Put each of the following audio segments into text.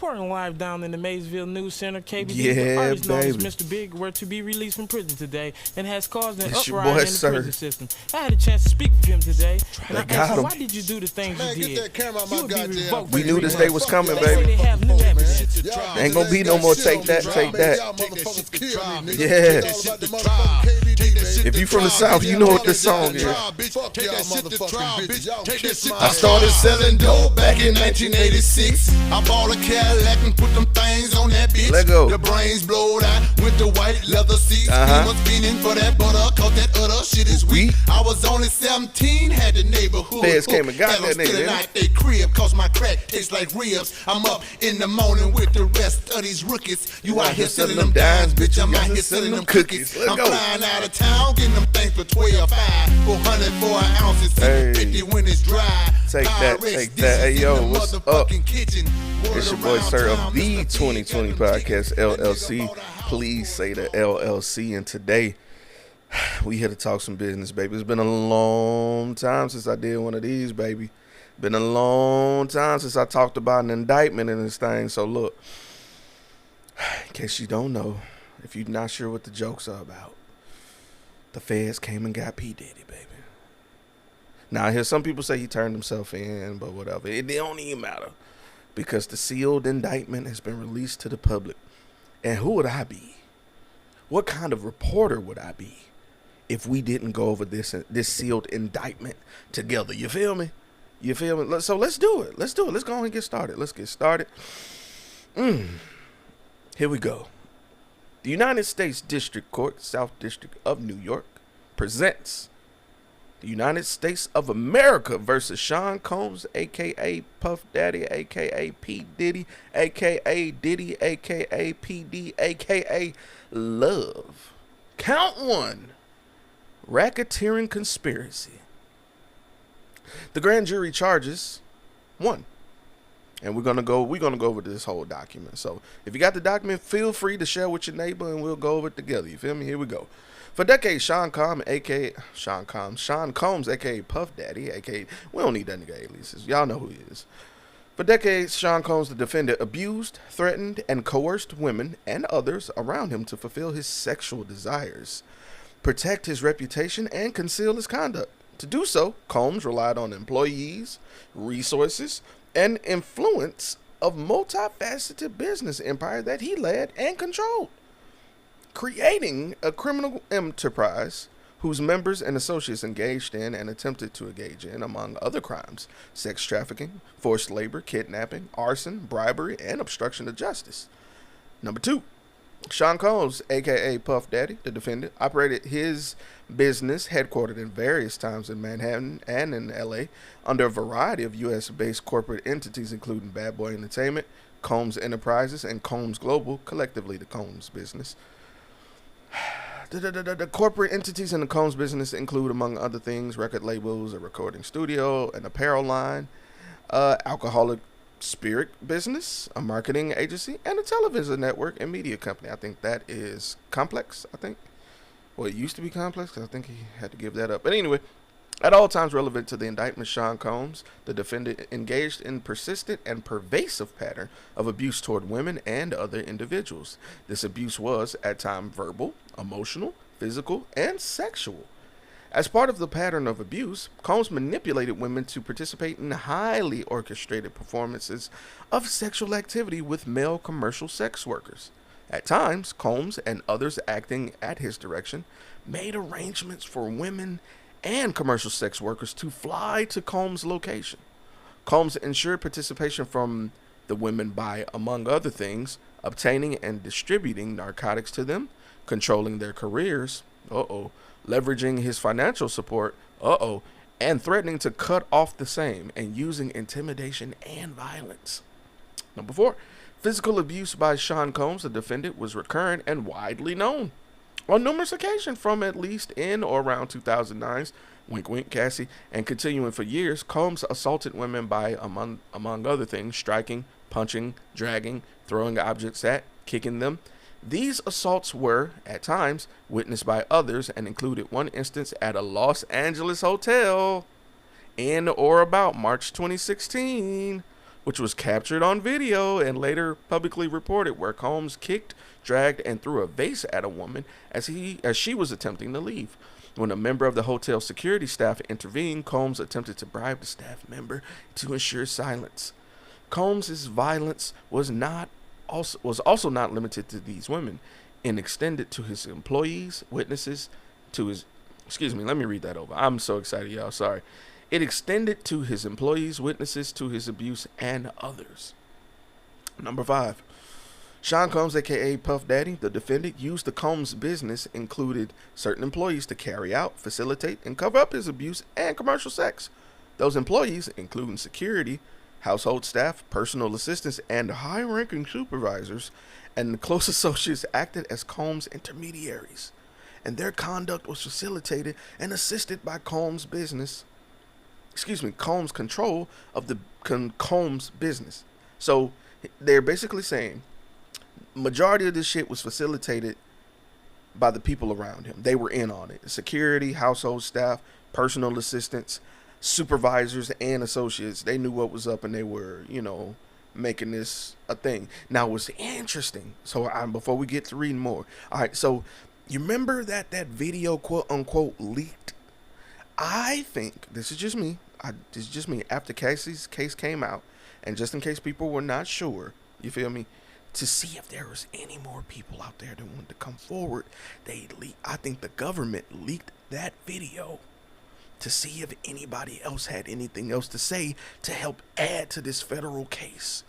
Reporting live down in the Maysville News Center, KBD, Yeah, artist known as baby. Mr. Big were to be released from prison today and has caused an It's your uprising boy, in the sir. prison system. I had a chance to speak with him today, and I got asked him, him. why did you do the things Man, you get did? that camera out You my would be goddamn revoked We for knew 3 this day months. was coming, They say baby. they have new evidence. They ain't gonna be no more take that, take that. Yeah. If you from the South, you know what this song is. Fuck y'all motherfucking bitches. Y'all kiss my I started selling dope back in 1986. I bought a Cadillac and put them things on that bitch. Let go. The brains blowed out with the white leather seats. Uh-huh. Was feeding for that butter, cause that other shit is weak. I was only 17, had the neighborhood. Feds came and got Had 'em that nigga, stealing didn't out they crib, cause my crack tastes like ribs. I'm up in the morning with the rest of these rookies. You out here selling them dimes, bitch. I'm out here selling them cookies. Let's I'm go. flying out of town, getting them things for 12.5, 400 for an ounce, and Hey. 50 when it's dry. Take that, Pyrex take that. Hey, yo, dishes in the what's up? motherfucking kitchen. It's your Word boy, around Sir, town, of the Mr. 2020 Big Podcast, and LLC. Please say the LLC. And today, we here to talk some business, baby. It's been a long time since I did one of these, baby. Been a long time since I talked about an indictment in this thing. So, look, in case you don't know, if you're not sure what the jokes are about, the feds came and got P. Diddy, baby. Now, here some people say he turned himself in, but whatever. It don't even matter because the sealed indictment has been released to the public. And who would I be? What kind of reporter would I be if we didn't go over this sealed indictment together? You feel me? You feel me? So let's do it. Let's do it. Let's go ahead and get started. Let's get started. Here we go. The United States District Court, South District of New York, presents the United States of America versus Sean Combs, a.k.a. Puff Daddy, a.k.a. P. Diddy, a.k.a. Diddy, a.k.a. P.D., a.k.a. Love. Count 1. Racketeering conspiracy. The grand jury charges 1. And we're gonna go over this whole document. So if you got the document, feel free to share with your neighbor and we'll go over it together. You feel me? Here we go. For decades, Sean Combs, aka Puff Daddy, aka we don't need that nigga aliases. Y'all know who he is. For decades, Sean Combs, the defendant, abused, threatened, and coerced women and others around him to fulfill his sexual desires, protect his reputation, and conceal his conduct. To do so, Combs relied on employees, resources, and influence of multifaceted business empire that he led and controlled, creating a criminal enterprise whose members and associates engaged in and attempted to engage in, among other crimes, sex trafficking, forced labor, kidnapping, arson, bribery, and obstruction of justice. Number 2, Sean Combs, a.k.a. Puff Daddy, the defendant, operated his business headquartered in various times in Manhattan and in L.A. under a variety of U.S.-based corporate entities, including Bad Boy Entertainment, Combs Enterprises, and Combs Global, collectively the Combs business. The corporate entities in the Combs business include, among other things, record labels, a recording studio, an apparel line, alcoholic spirit business, a marketing agency, and a television network and media company. I think that is Complex, I think. Well, it used to be Complex, because I think he had to give that up. But anyway, at all times relevant to the indictment, Sean Combs, the defendant, engaged in persistent and pervasive pattern of abuse toward women and other individuals. This abuse was, at times, verbal, emotional, physical, and sexual. As part of the pattern of abuse, Combs manipulated women to participate in highly orchestrated performances of sexual activity with male commercial sex workers. At times, Combs and others acting at his direction made arrangements for women and commercial sex workers to fly to Combs' location. Combs ensured participation from the women by, among other things, obtaining and distributing narcotics to them, controlling their careers, leveraging his financial support, and threatening to cut off the same, and using intimidation and violence. Number 4, physical abuse by Sean Combs, the defendant, was recurrent and widely known. On numerous occasions from at least in or around 2009's Wink Wink Cassie and continuing for years, Combs assaulted women by, among other things, striking, punching, dragging, throwing objects at, kicking them. These assaults were, at times, witnessed by others and included one instance at a Los Angeles hotel in or about March 2016. which was captured on video and later publicly reported, where Combs kicked, dragged, and threw a vase at a woman as she was attempting to leave. When a member of the hotel security staff intervened, Combs attempted to bribe the staff member to ensure silence. Combs's violence was also not limited to these women, and extended to his employees, witnesses, to his let me read that over. I'm so excited, y'all. Sorry. It extended to his employees, witnesses to his abuse, and others. Number 5. Sean Combs, a.k.a. Puff Daddy, the defendant, used the Combs business, included certain employees, to carry out, facilitate, and cover up his abuse and commercial sex. Those employees, including security, household staff, personal assistants, and high-ranking supervisors, and close associates acted as Combs intermediaries, and their conduct was facilitated and assisted by Combs control of the Combs business. So they're basically saying majority of this shit was facilitated by the people around him. They were in on it. Security, household staff, personal assistants, supervisors, and associates. They knew what was up, and they were, making this a thing. Now, what's interesting, so before we get to reading more, all right, so you remember that video, quote unquote, leaked? I think, this is just me, after Casey's case came out, and just in case people were not sure, you feel me, to see if there was any more people out there that wanted to come forward, I think the government leaked that video to see if anybody else had anything else to say to help add to this federal case.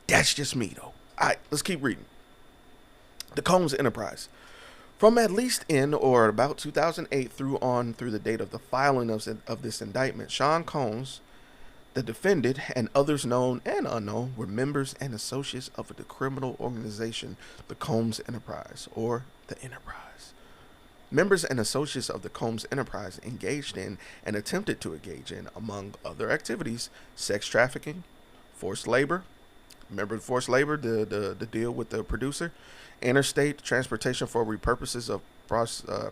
That's just me, though. All right, let's keep reading. The Combs Enterprise. From at least in or about 2008 through the date of the filing of this indictment, Sean Combs, the defendant, and others known and unknown, were members and associates of the criminal organization, the Combs Enterprise, or the Enterprise. Members and associates of the Combs Enterprise engaged in and attempted to engage in, among other activities, sex trafficking, forced labor. Remember forced labor, the deal with the producer? Interstate transportation for repurposes of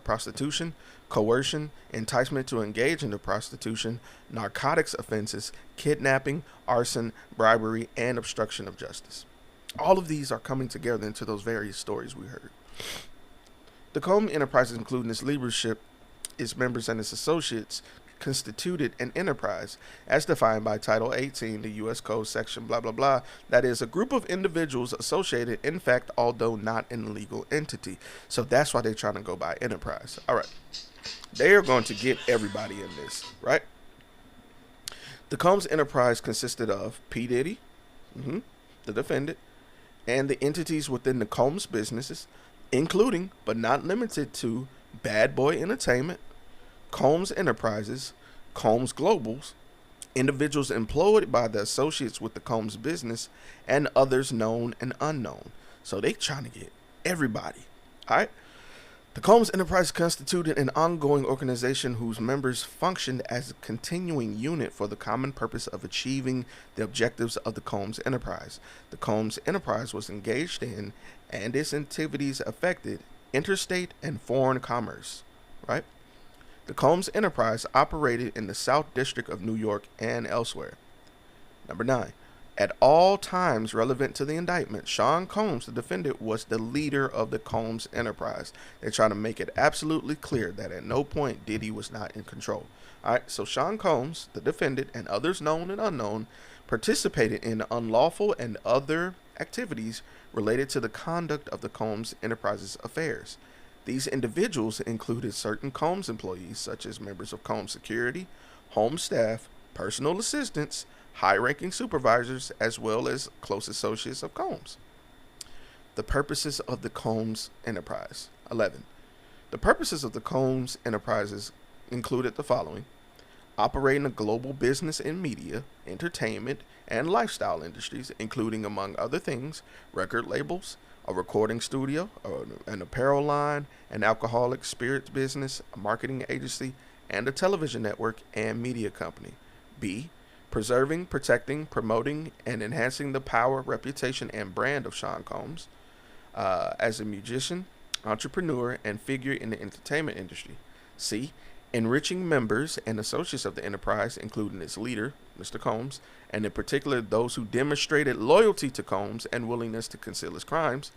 prostitution, coercion, enticement to engage in the prostitution, narcotics offenses, kidnapping, arson, bribery, and obstruction of justice. All of these are coming together into those various stories we heard. The Combs Enterprise, including its leadership, its members, and its associates, constituted an enterprise as defined by Title 18, the U.S. Code section blah blah blah, that is a group of individuals associated, in fact, although not an legal entity. So that's why they're trying to go by enterprise. All right, they are going to get everybody in this, right? The Combs Enterprise consisted of P. Diddy, the defendant, and the entities within the Combs businesses, including but not limited to Bad Boy Entertainment, Combs Enterprises, Combs Globals, individuals employed by the associates with the Combs business, and others known and unknown. So they trying to get everybody. All right. The Combs Enterprise constituted an ongoing organization whose members functioned as a continuing unit for the common purpose of achieving the objectives of the Combs Enterprise. The Combs Enterprise was engaged in, and its activities affected, interstate and foreign commerce. Right. The Combs Enterprise operated in the South District of New York and elsewhere. Number 9. At all times relevant to the indictment, Sean Combs, the defendant, was the leader of the Combs Enterprise. They're trying to make it absolutely clear that at no point Diddy was not in control. All right, so Sean Combs, the defendant, and others known and unknown, participated in unlawful and other activities related to the conduct of the Combs Enterprise's affairs. These individuals included certain Combs employees, such as members of Combs security, home staff, personal assistants, high-ranking supervisors, as well as close associates of Combs. The purposes of the Combs Enterprise. 11. The purposes of the Combs Enterprises included the following: operating a global business in media, entertainment, and lifestyle industries, including, among other things, record labels, a recording studio, an apparel line, an alcoholic spirits business, a marketing agency, and a television network and media company. B. Preserving, protecting, promoting, and enhancing the power, reputation, and brand of Sean Combs as a musician, entrepreneur, and figure in the entertainment industry. C. Enriching members and associates of the enterprise, including its leader, Mr. Combs, and in particular those who demonstrated loyalty to Combs and willingness to conceal his crimes.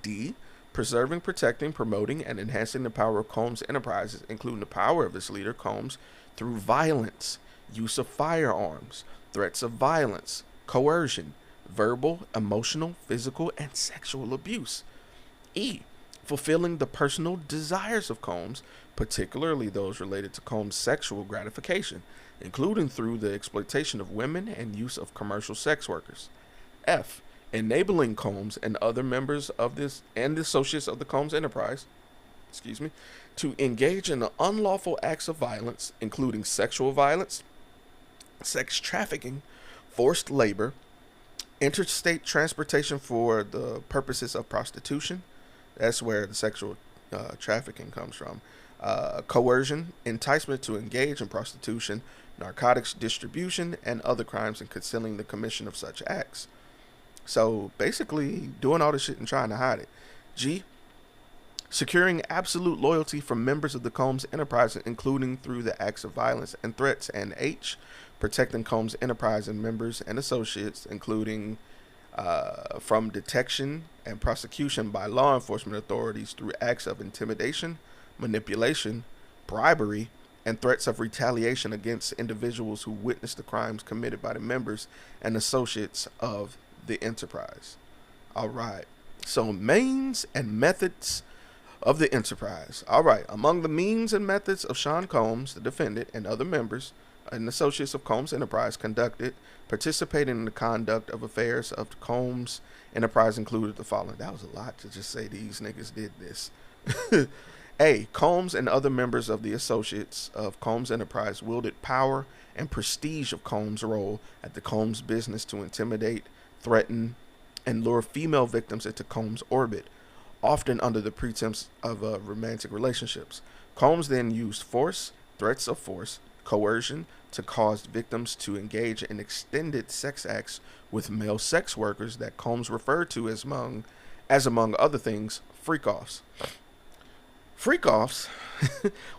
D. Preserving, protecting, promoting, and enhancing the power of Combs Enterprises, including the power of its leader, Combs, through violence, use of firearms, threats of violence, coercion, verbal, emotional, physical, and sexual abuse. E. Fulfilling the personal desires of Combs, particularly those related to Combs' sexual gratification, including through the exploitation of women and use of commercial sex workers. F. Enabling Combs and other members of this and the associates of the Combs Enterprise, to engage in unlawful acts of violence, including sexual violence, sex trafficking, forced labor, interstate transportation for the purposes of prostitution. That's where the sexual trafficking comes from. Coercion, enticement to engage in prostitution, narcotics distribution, and other crimes, and concealing the commission of such acts. So basically, doing all this shit and trying to hide it. G. Securing absolute loyalty from members of the Combs Enterprise, including through the acts of violence and threats. And H. Protecting Combs Enterprise and members and associates, including from detection and prosecution by law enforcement authorities through acts of intimidation, manipulation, bribery, and threats of retaliation against individuals who witnessed the crimes committed by the members and associates of the enterprise. All right. So means and methods of the enterprise. All right. Among the means and methods of Sean Combs, the defendant, and other members and associates of Combs Enterprise participating in the conduct of affairs of the Combs Enterprise included the following. That was a lot to just say these niggas did this. A. Combs and other members of the associates of Combs Enterprise wielded power and prestige of Combs' role at the Combs business to intimidate, threaten, and lure female victims into Combs' orbit, often under the pretense of romantic relationships. Combs then used force, threats of force, coercion to cause victims to engage in extended sex acts with male sex workers that Combs referred to as among other things, freak-offs. Freak-offs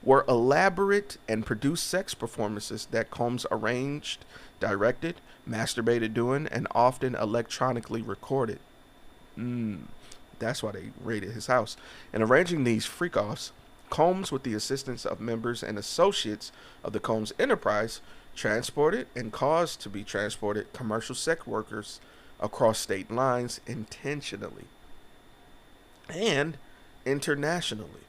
were elaborate and produced sex performances that Combs arranged, directed, masturbated doing, and often electronically recorded. That's why they raided his house. In arranging these freak-offs, Combs, with the assistance of members and associates of the Combs Enterprise, transported and caused to be transported commercial sex workers across state lines intentionally and internationally.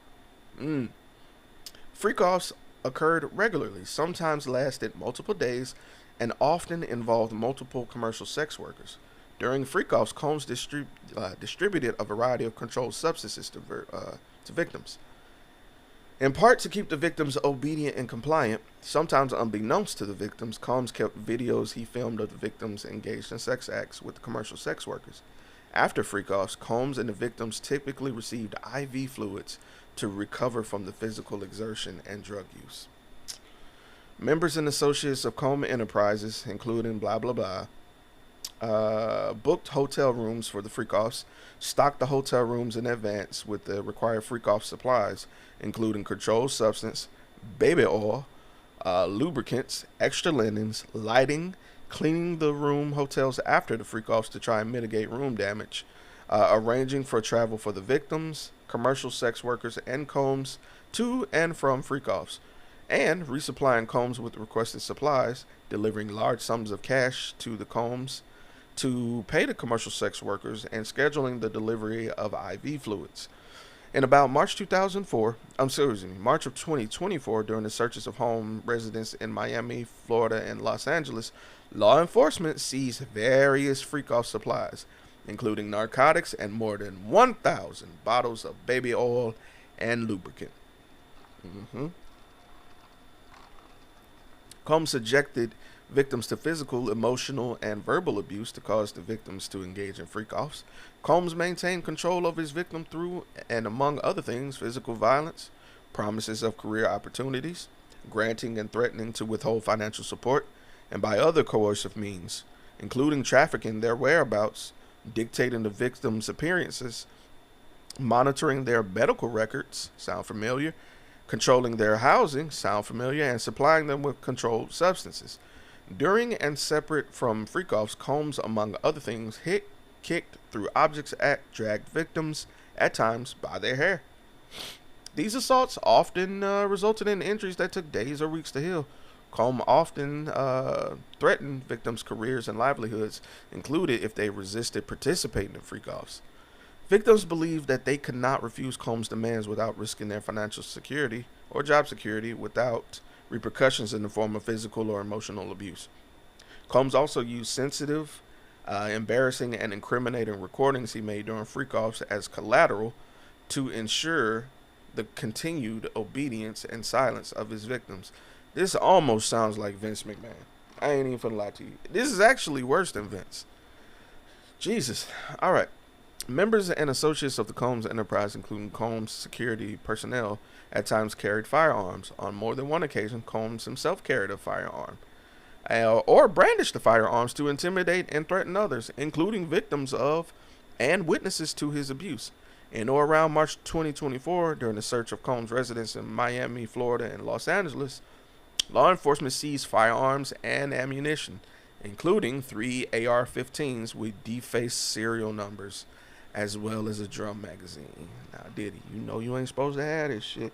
Freak-offs occurred regularly, sometimes lasted multiple days, and often involved multiple commercial sex workers. During freak-offs, Combs distributed a variety of controlled substances to victims. In part to keep the victims obedient and compliant, sometimes unbeknownst to the victims, Combs kept videos he filmed of the victims engaged in sex acts with commercial sex workers. After freak-offs, Combs and the victims typically received IV fluids to recover from the physical exertion and drug use. Members and associates of Combs Enterprises, including blah blah blah, booked hotel rooms for the freak-offs, stocked the hotel rooms in advance with the required freak-off supplies, including controlled substance, baby oil, lubricants, extra linens, lighting, cleaning the room hotels after the freak-offs to try and mitigate room damage, arranging for travel for the victims, commercial sex workers, and Combs to and from freak-offs, and resupplying Combs with requested supplies, delivering large sums of cash to the Combs to pay the commercial sex workers, and scheduling the delivery of IV fluids. In about March of 2024, during the searches of home residents in Miami, Florida, and Los Angeles, law enforcement seized various freak-off supplies, including narcotics and more than 1,000 bottles of baby oil and lubricant. Combs subjected victims to physical, emotional, and verbal abuse to cause the victims to engage in freak-offs. Combs maintained control of his victim through, and among other things, physical violence, promises of career opportunities, granting and threatening to withhold financial support, and by other coercive means, including trafficking their whereabouts, dictating the victims' appearances, monitoring their medical records, sound familiar, controlling their housing, sound familiar, and supplying them with controlled substances. During and separate from freak-offs, Combs, among other things, hit, kicked, threw objects at, dragged victims, at times, by their hair. These assaults often resulted in injuries that took days or weeks to heal. Combs often threatened victims' careers and livelihoods, included if they resisted participating in freak-offs. Victims believed that they could not refuse Combs' demands without risking their financial security or job security without repercussions in the form of physical or emotional abuse. Combs also used sensitive, embarrassing, and incriminating recordings he made during freak-offs as collateral to ensure the continued obedience and silence of his victims. This almost sounds like Vince McMahon. I ain't even finna lie to you. This is actually worse than Vince. Jesus. All right. Members and associates of the Combs enterprise, including Combs security personnel, at times carried firearms. On more than one occasion, Combs himself carried a firearm or brandished the firearms to intimidate and threaten others, including victims of and witnesses to his abuse. In or around March 2024, during the search of Combs' residence in Miami, Florida, and Los Angeles, law enforcement seized firearms and ammunition, including 3 AR-15s with defaced serial numbers, as well as a drum magazine. Now, Diddy, you know you ain't supposed to have this shit.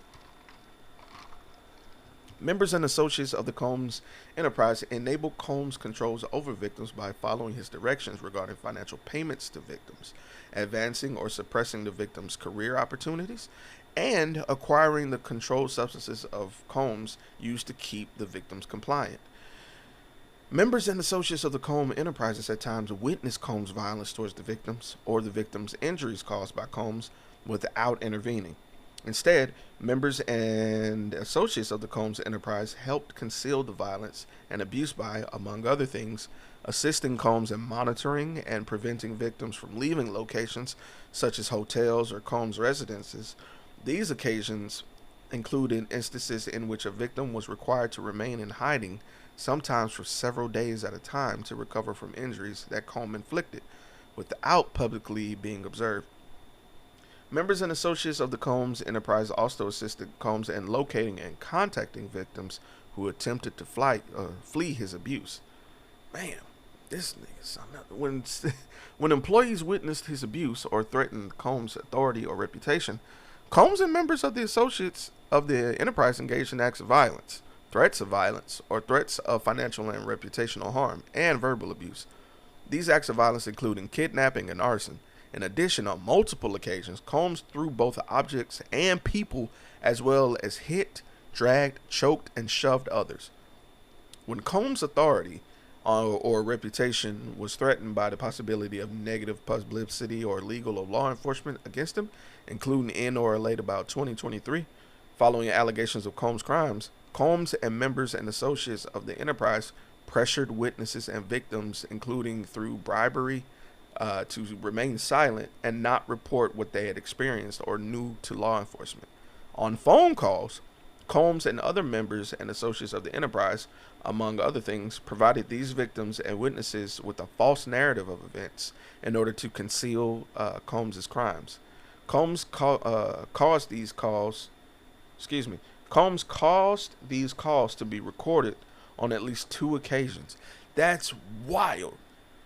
Members and associates of the Combs enterprise enable Combs' controls over victims by following his directions regarding financial payments to victims, advancing or suppressing the victim's career opportunities, and acquiring the controlled substances of Combs used to keep the victims compliant. Members and associates of the Combs enterprises at times witnessed Combs' violence towards the victims or the victims' injuries caused by Combs without intervening. Instead, members and associates of the Combs enterprise helped conceal the violence and abuse by, among other things, assisting Combs in monitoring and preventing victims from leaving locations such as hotels or Combs residences. These occasions included instances in which a victim was required to remain in hiding, sometimes for several days at a time, to recover from injuries that Combs inflicted, without publicly being observed. Members and associates of the Combs enterprise also assisted Combs in locating and contacting victims who attempted to flee his abuse. Man, this nigga something. When employees witnessed his abuse or threatened Combs' authority or reputation, Combs and members of the associates of the enterprise engaged in acts of violence, threats of violence, or threats of financial and reputational harm, and verbal abuse. These acts of violence including kidnapping and arson. In addition, on multiple occasions, Combs threw both objects and people, as well as hit, dragged, choked, and shoved others. When Combs' authority or reputation was threatened by the possibility of negative publicity or legal or law enforcement against him, including in or late about 2023, following allegations of Combs' crimes, Combs and members and associates of the enterprise pressured witnesses and victims, including through bribery, to remain silent and not report what they had experienced or knew to law enforcement. On phone calls, Combs and other members and associates of the enterprise, among other things, provided these victims and witnesses with a false narrative of events in order to conceal Combs' crimes. Combs caused these calls to be recorded on at least 2 occasions. That's wild.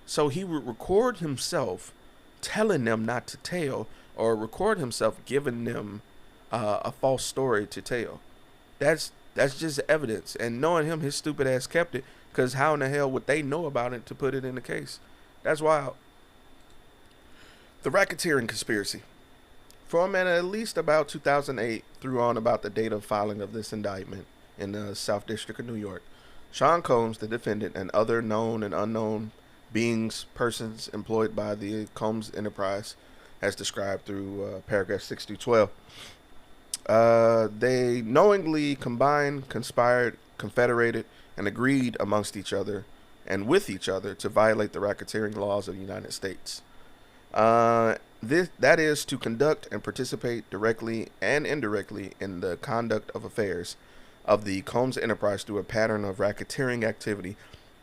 So he would record himself telling them not to tell, or record himself giving them a false story to tell. That's just evidence. And knowing him, his stupid ass kept it, because how in the hell would they know about it to put it in the case? That's wild. The racketeering conspiracy. From at least about 2008 through on about the date of filing of this indictment in the South District of New York, Sean Combs, the defendant, and other known and unknown beings, persons employed by the Combs enterprise, as described through paragraph 6 through 12. They knowingly combined, conspired, confederated, and agreed amongst each other and with each other to violate the racketeering laws of the United States. That is to conduct and participate directly and indirectly in the conduct of affairs of the Combs enterprise through a pattern of racketeering activity,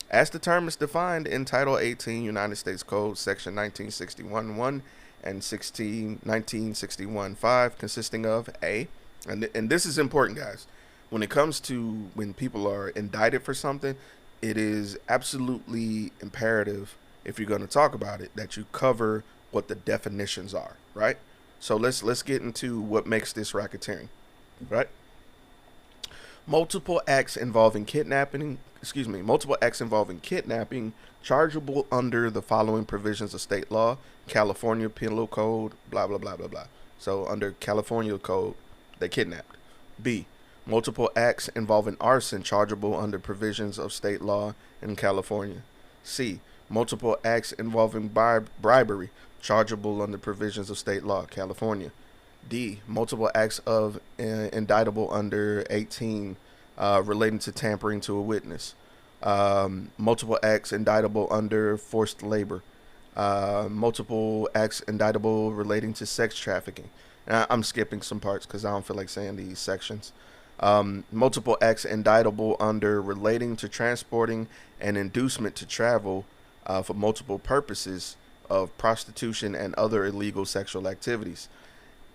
as the term is defined in Title 18 United States Code, Section 1961-1 and 1961-5, consisting of A, and this is important, guys, when it comes to when people are indicted for something, it is absolutely imperative, if you're going to talk about it, that you cover what the definitions are, right? So let's get into what makes this racketeering, right? Multiple acts involving kidnapping, chargeable under the following provisions of state law: California Penal Code, blah blah blah blah blah. So under California code, they kidnapped. B, multiple acts involving arson, chargeable under provisions of state law in California. C, multiple acts involving bribery, chargeable under provisions of state law, California. D, multiple acts of indictable under 18 relating to tampering to a witness. Multiple acts indictable under forced labor. Multiple acts indictable relating to sex trafficking. And I'm skipping some parts because I don't feel like saying these sections. Multiple acts indictable under relating to transporting and inducement to travel for multiple purposes of prostitution and other illegal sexual activities.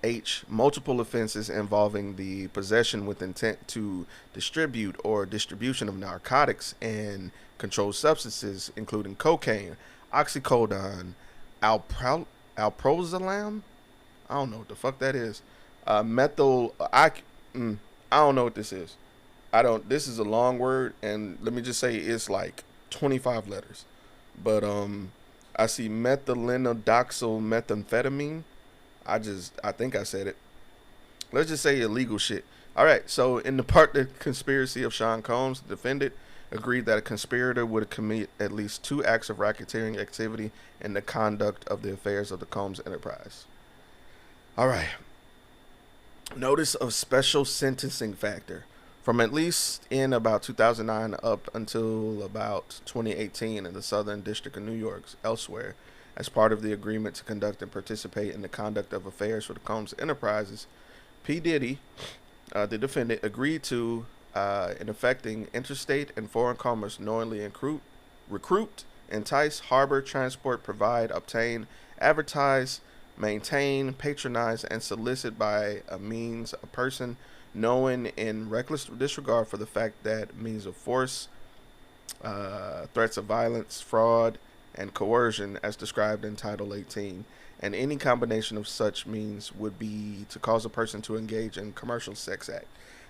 H, multiple offenses involving the possession with intent to distribute or distribution of narcotics and controlled substances, including cocaine, oxycodone, alprazolam. I don't know what the fuck that is. Methyl. I don't know what this is. This is a long word, and let me just say it's like 25 letters. But I see methylenodoxyl methamphetamine. I think I said it. Let's just say illegal shit. All right. So in the part, the conspiracy of Sean Combs, the defendant agreed that a conspirator would commit at least 2 acts of racketeering activity in the conduct of the affairs of the Combs enterprise. All right. Notice of special sentencing factor. From at least in about 2009 up until about 2018 in the Southern District of New York, elsewhere, as part of the agreement to conduct and participate in the conduct of affairs for the Combs enterprises, P. Diddy, the defendant, agreed to, in effecting interstate and foreign commerce, knowingly recruit, entice, harbor, transport, provide, obtain, advertise, maintain, patronize, and solicit by a means a person knowing in reckless disregard for the fact that means of force, threats of violence, fraud, and coercion as described in Title 18, and any combination of such means would be to cause a person to engage in commercial sex act.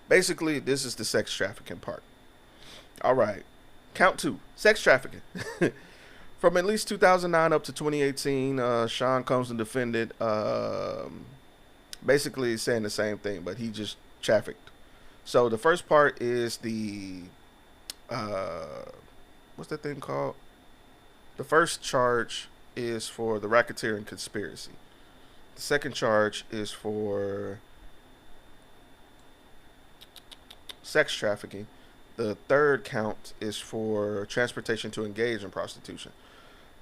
Basically, this is the sex trafficking part. All right. Count 2. Sex trafficking. From at least 2009 up to 2018, Sean Combs, the defendant, basically saying the same thing, but he just trafficked. So the first part is the, what's that thing called? The first charge is for the racketeering conspiracy. The second charge is for sex trafficking. The third count is for transportation to engage in prostitution.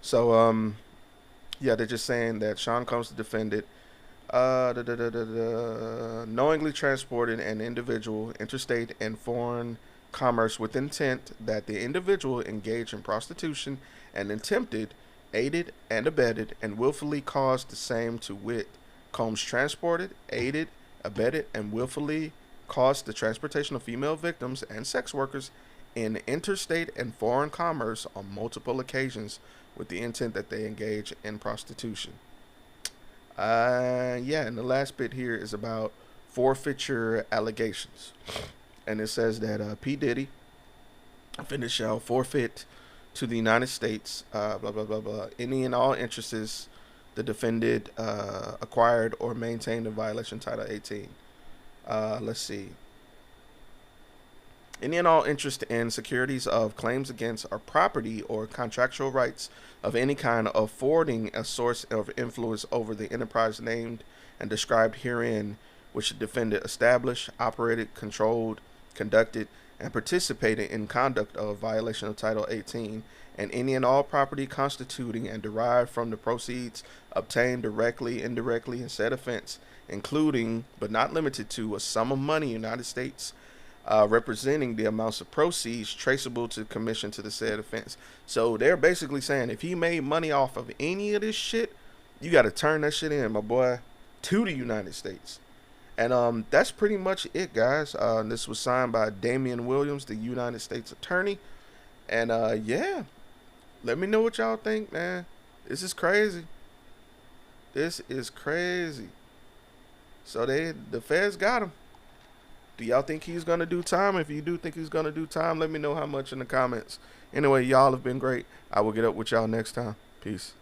So, yeah, they're just saying that Sean Combs, the defendant, knowingly transported an individual interstate and foreign commerce with intent that the individual engage in prostitution and attempted, aided, and abetted, and willfully caused the same, to wit, Combs transported, aided, abetted, and willfully caused the transportation of female victims and sex workers in interstate and foreign commerce on multiple occasions with the intent that they engage in prostitution. Yeah, and the last bit here is about forfeiture allegations. And it says that P. Diddy, defendant shall forfeit to the United States, blah, blah, blah, blah, any and all interests the defendant acquired or maintained in violation of Title 18. Let's see. Any and all interest in securities of claims against or property or contractual rights of any kind affording a source of influence over the enterprise named and described herein, which the defendant established, operated, controlled, conducted, and participated in conduct of violation of Title 18, and any and all property constituting and derived from the proceeds obtained directly, indirectly, in said offense, including, but not limited to, a sum of money in the United States representing the amounts of proceeds traceable to commission to the said offense. So they're basically saying if he made money off of any of this shit, you got to turn that shit in, my boy, to the United States. And that's pretty much it, guys. This was signed by Damian Williams, the United States Attorney. And yeah, let me know what y'all think, man. This is crazy. This is crazy. So the feds got him. Do y'all think he's gonna do time? If you do think he's gonna do time, let me know how much in the comments. Anyway, y'all have been great. I will get up with y'all next time. Peace.